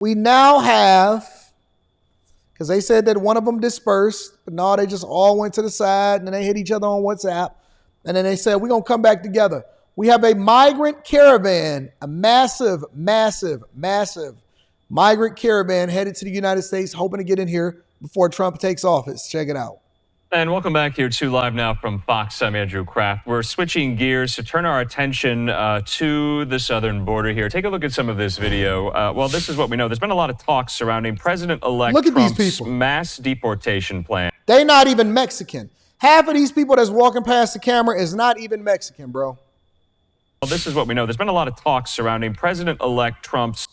We now have, because they said that one of them dispersed, but no, they just all went to the side and then they hit each other on WhatsApp. And then they said, we're going to come back together. We have a migrant caravan, a massive, massive, massive migrant caravan headed to the United States, hoping to get in here before Trump takes office. Check it out. And welcome back here to Live Now from Fox. I'm Andrew Kraft. We're switching gears to turn our attention to the southern border here. Take a look at some of this video. Well, this is what we know. There's been a lot of talk surrounding President-elect Trump's mass deportation plan. They're not even Mexican. Half of these people that's walking past the camera is not even Mexican, bro. Well, this is what we know. There's been a lot of talk surrounding President-elect Trump's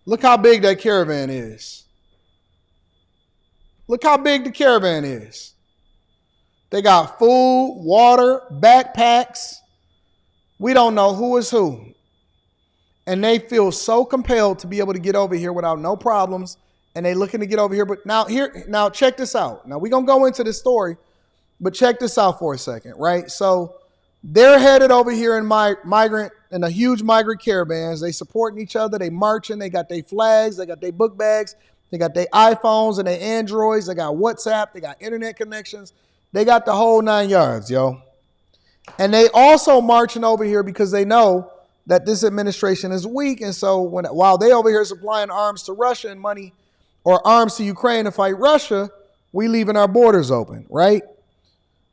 Look how big that caravan is. Look how big the caravan is. They got food, water, backpacks. We don't know who is who. And they feel so compelled to be able to get over here without no problems. And they looking to get over here. But now check this out. Now we're going to go into this story, but check this out for a second, right? So they're headed over here in a huge migrant caravans. They supporting each other. They marching. They got their flags. They got their book bags. They got their iPhones and their Androids. They got WhatsApp. They got internet connections. They got the whole 9 yards, yo. And they also marching over here because they know that this administration is weak. And so while they over here supplying arms to Russia and money or arms to Ukraine to fight Russia, we leaving our borders open, right?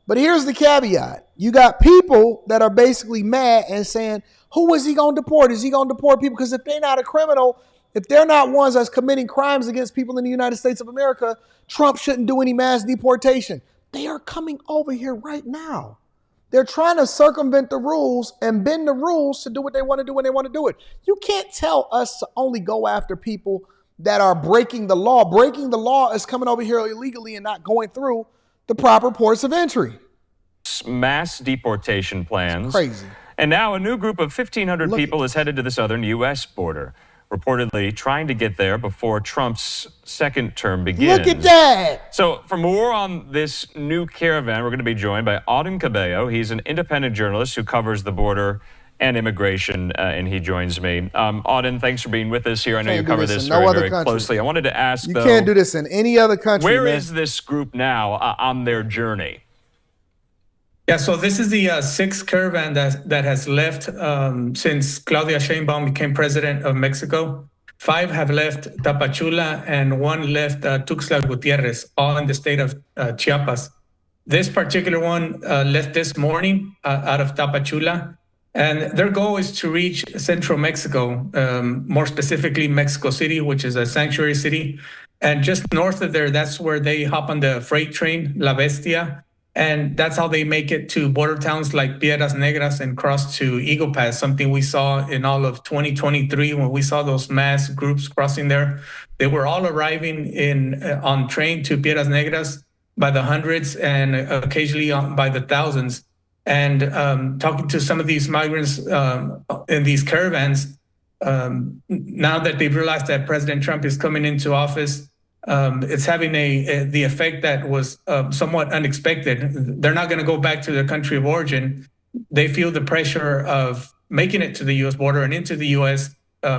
But here's the caveat. You got people that are basically mad and saying, who is he going to deport? Is he going to deport people? Because if they're not a criminal, if they're not ones that's committing crimes against people in the United States of America, Trump shouldn't do any mass deportation. They are coming over here right now. They're trying to circumvent the rules and bend the rules to do what they want to do when they want to do it. You can't tell us to only go after people that are breaking the law. Breaking the law is coming over here illegally and not going through the proper ports of entry. Mass deportation plans. It's crazy. And now a new group of 1,500 people is headed to the southern U.S. border, reportedly trying to get there before Trump's second term begins. Look at that. So for more on this new caravan, we're going to be joined by Anton Cabello. He's an independent journalist who covers the border and immigration, and he joins me. Anton, thanks for being with us here. I know you cover this very closely. I wanted to ask, though, you can't do this in any other country, where is this group now on their journey? Yeah, so this is the sixth caravan that has left since Claudia Sheinbaum became president of Mexico. 5 have left Tapachula and 1 left Tuxtla Gutierrez, all in the state of Chiapas. This particular one left this morning out of Tapachula, and their goal is to reach central Mexico, more specifically Mexico City, which is a sanctuary city. And just north of there, that's where they hop on the freight train, La Bestia. And that's how they make it to border towns like Piedras Negras and cross to Eagle Pass, something we saw in all of 2023 when we saw those mass groups crossing there. They were all arriving on train to Piedras Negras by the hundreds and occasionally by the thousands. And talking to some of these migrants in these caravans, now that they've realized that President Trump is coming into office, it's having the effect that was somewhat unexpected. They're not going to go back to their country of origin. They feel the pressure of making it to the U.S. border and into the U.S.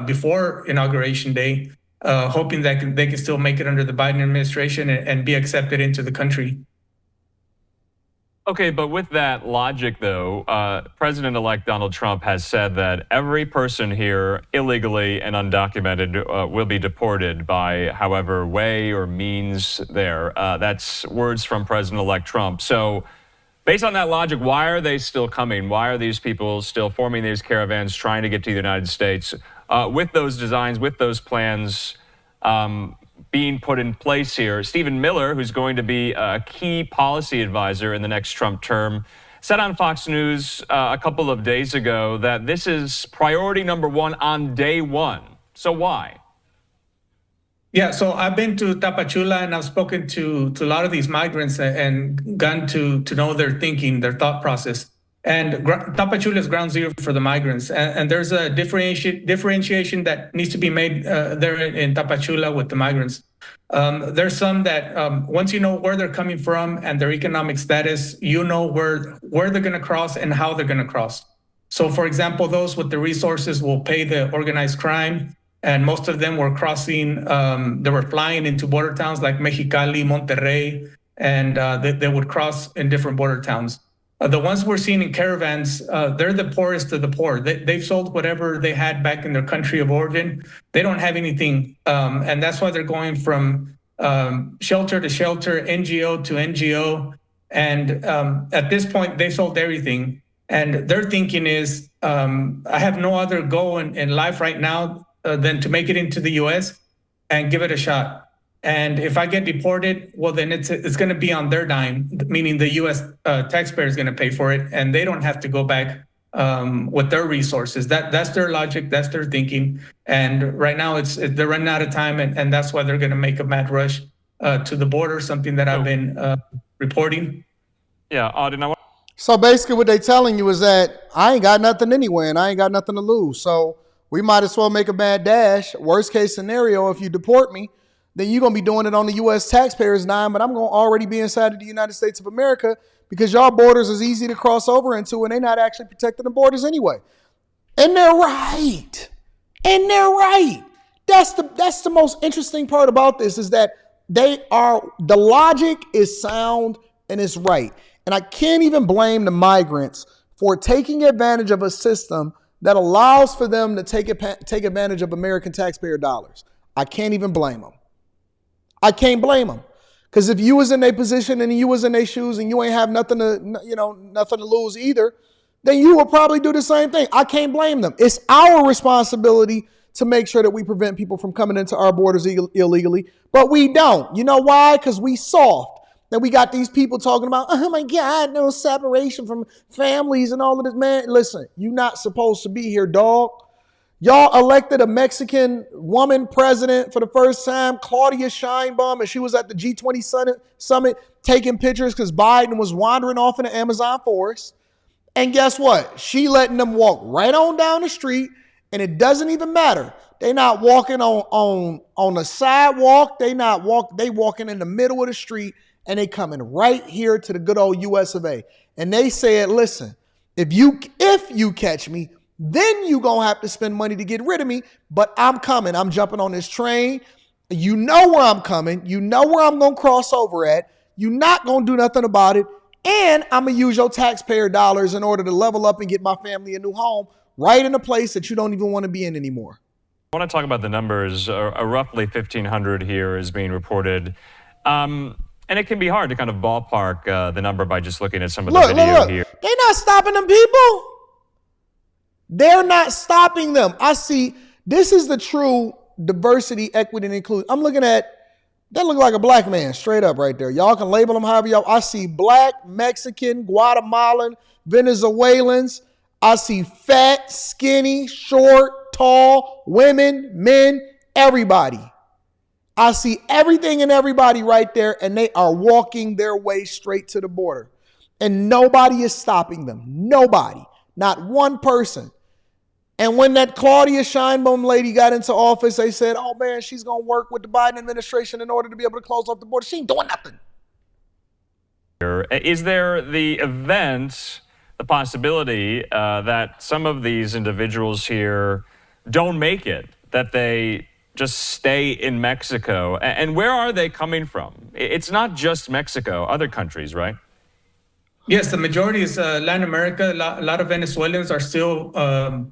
Before Inauguration Day, hoping that they can still make it under the Biden administration and be accepted into the country. Okay, but with that logic, though, President-elect Donald Trump has said that every person here illegally and undocumented will be deported by however way or means there. That's words from President-elect Trump. So based on that logic, why are they still coming? Why are these people still forming these caravans trying to get to the United States with those designs, with those plans being put in place here? Stephen Miller, who's going to be a key policy advisor in the next Trump term, said on Fox News a couple of days ago that this is priority number 1 on day 1. So why? Yeah, so I've been to Tapachula and I've spoken to a lot of these migrants and gotten to know their thinking, their thought process. And Tapachula is ground zero for the migrants. And there's a differentiation that needs to be made there in Tapachula with the migrants. There's some that once you know where they're coming from and their economic status, you know where they're going to cross and how they're going to cross. So, for example, those with the resources will pay the organized crime. And most of them were crossing, they were flying into border towns like Mexicali, Monterrey, and they would cross in different border towns. The ones we're seeing in caravans, they're the poorest of the poor. They've sold whatever they had back in their country of origin. They don't have anything. And that's why they're going from shelter to shelter, NGO to NGO. And at this point, they sold everything. And their thinking is, I have no other goal in life right now than to make it into the US and give it a shot. And if I get deported, well, then it's going to be on their dime, meaning the U.S. Taxpayer is going to pay for it, and they don't have to go back with their resources. That's their logic, that's their thinking. And right now, they're running out of time, and that's why they're going to make a mad rush to the border, something that I've been reporting. Yeah, Auden, So basically what they're telling you is that I ain't got nothing anyway, and I ain't got nothing to lose. So we might as well make a mad dash. Worst case scenario, if you deport me, then you're going to be doing it on the U.S. taxpayers' dime, but I'm going to already be inside of the United States of America because y'all borders is easy to cross over into, and they're not actually protecting the borders anyway. And they're right. And they're right. That's the most interesting part about this is that the logic is sound and it's right. And I can't even blame the migrants for taking advantage of a system that allows for them to take advantage of American taxpayer dollars. I can't even blame them. I can't blame them. Because if you was in their position and you was in their shoes and you ain't have nothing to lose either, then you will probably do the same thing. I can't blame them. It's our responsibility to make sure that we prevent people from coming into our borders illegally, but we don't. You know why? Because we soft. Then we got these people talking about, oh my God, no separation from families and all of this. Man, listen, you're not supposed to be here, dog. Y'all elected a Mexican woman president for the first time, Claudia Sheinbaum, and she was at the G20 summit taking pictures because Biden was wandering off in the Amazon forest. And guess what? She letting them walk right on down the street, and it doesn't even matter. They not walking on the sidewalk. They walking in the middle of the street, and they coming right here to the good old US of A. And they said, listen, if you catch me, then you going to have to spend money to get rid of me, but I'm coming. I'm jumping on this train. You know where I'm coming. You know where I'm going to cross over at. You're not going to do nothing about it. And I'm going to use your taxpayer dollars in order to level up and get my family a new home right in a place that you don't even want to be in anymore. I want to talk about the numbers. Roughly 1,500 here is being reported. And it can be hard to kind of ballpark the number by just looking at some of the video here. They're not stopping them people. They're not stopping them. I see. This is the true diversity, equity, and inclusion. I'm looking at, that look like a black man straight up right there. Y'all can label them however y'all. I see black, Mexican, Guatemalan, Venezuelans. I see fat, skinny, short, tall, women, men, everybody. I see everything and everybody right there, and they are walking their way straight to the border. And nobody is stopping them. Nobody. Not one person. And when that Claudia Sheinbaum lady got into office, they said, oh, man, she's going to work with the Biden administration in order to be able to close off the border. She ain't doing nothing. Is there the possibility that some of these individuals here don't make it, that they just stay in Mexico? And where are they coming from? It's not just Mexico, other countries, right? Yes, the majority is Latin America. A lot of Venezuelans are still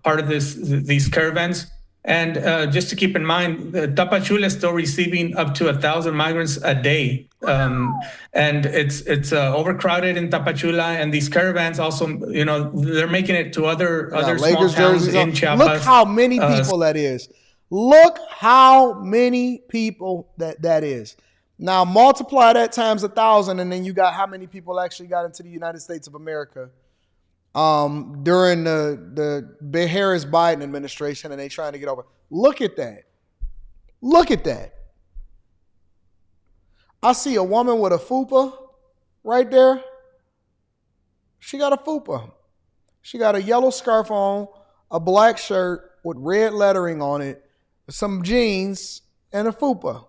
part of these caravans. And just to keep in mind, Tapachula is still receiving up to 1,000 migrants a day. And it's overcrowded in Tapachula. And these caravans also, they're making it to other small towns in Chiapas. Look how many people that is. Look how many people that is. Now multiply that times 1,000, and then you got how many people actually got into the United States of America during the Harris Biden administration, and they trying to get over. Look at that. Look at that. I see a woman with a fupa right there. She got a fupa. She got a yellow scarf on, a black shirt with red lettering on it, some jeans, and a fupa.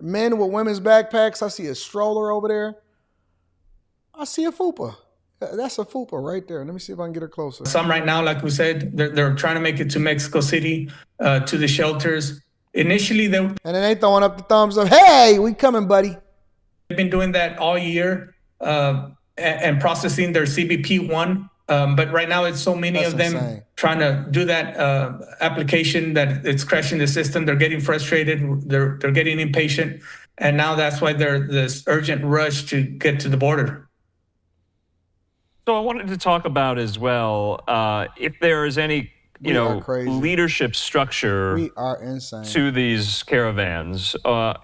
Men with women's backpacks. I see a stroller over there. I see a fupa. That's a fupa right there. Let me see if I can get her closer. Some right now, like we said, they're trying to make it to Mexico City, to the shelters. Initially, and then they throwing up the thumbs up. Hey, we coming, buddy. They've been doing that all year and processing their CBP-1. But right now, it's so many of them insane. Trying to do that application that it's crashing the system. They're getting frustrated. They're getting impatient. And now that's why there's this urgent rush to get to the border. So I wanted to talk about as well, if there is any leadership structure we are insane. To these caravans.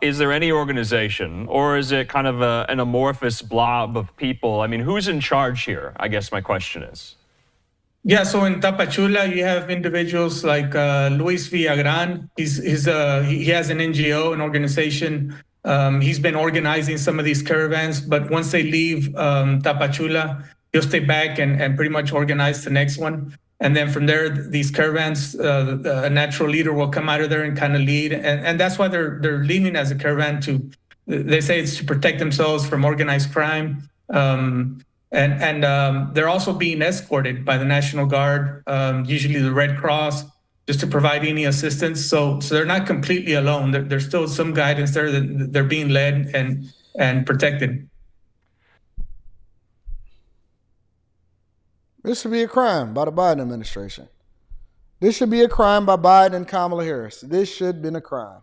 Is there any organization, or is it kind of an amorphous blob of people? I mean, who's in charge here? I guess my question is. Yeah, so in Tapachula, you have individuals like Luis Villagran. He has an NGO, an organization. He's been organizing some of these caravans, but once they leave Tapachula, he'll stay back and pretty much organize the next one. And then from there, these caravans, a natural leader will come out of there and kind of lead. And that's why they're leaving as a caravan they say it's to protect themselves from organized crime. And they're also being escorted by the National Guard, usually the Red Cross, just to provide any assistance. So they're not completely alone. There's still some guidance there that they're being led and protected. This should be a crime by the Biden administration. This should be a crime by Biden and Kamala Harris. This should have been a crime.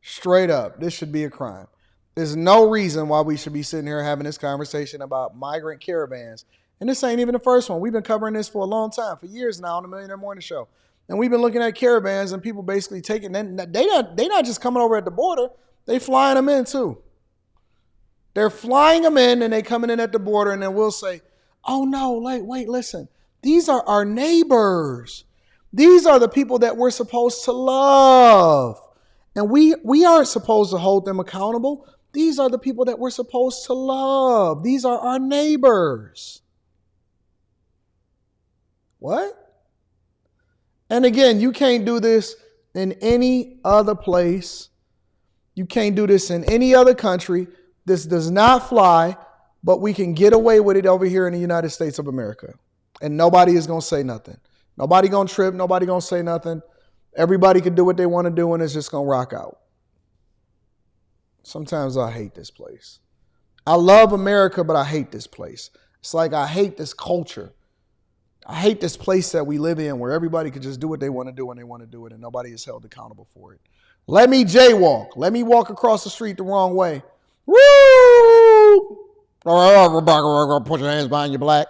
Straight up, this should be a crime. There's no reason why we should be sitting here having this conversation about migrant caravans. And this ain't even the first one. We've been covering this for a long time, for years now on the Millionaire Morning Show. And we've been looking at caravans and people basically taking, they not just coming over at the border, they flying them in too. They're flying them in and they coming in at the border, and then we'll say, oh no, wait, listen. These are our neighbors. These are the people that we're supposed to love. And we aren't supposed to hold them accountable. These are the people that we're supposed to love. These are our neighbors. What? And again, you can't do this in any other place. You can't do this in any other country. This does not fly. But we can get away with it over here in the United States of America. And nobody is going to say nothing. Nobody going to trip. Nobody going to say nothing. Everybody can do what they want to do, and it's just going to rock out. Sometimes I hate this place. I love America, but I hate this place. It's like I hate this culture. I hate this place that we live in where everybody can just do what they want to do when they want to do it, and nobody is held accountable for it. Let me jaywalk. Let me walk across the street the wrong way. Woo! All right, Rebecca, put your hands behind your back.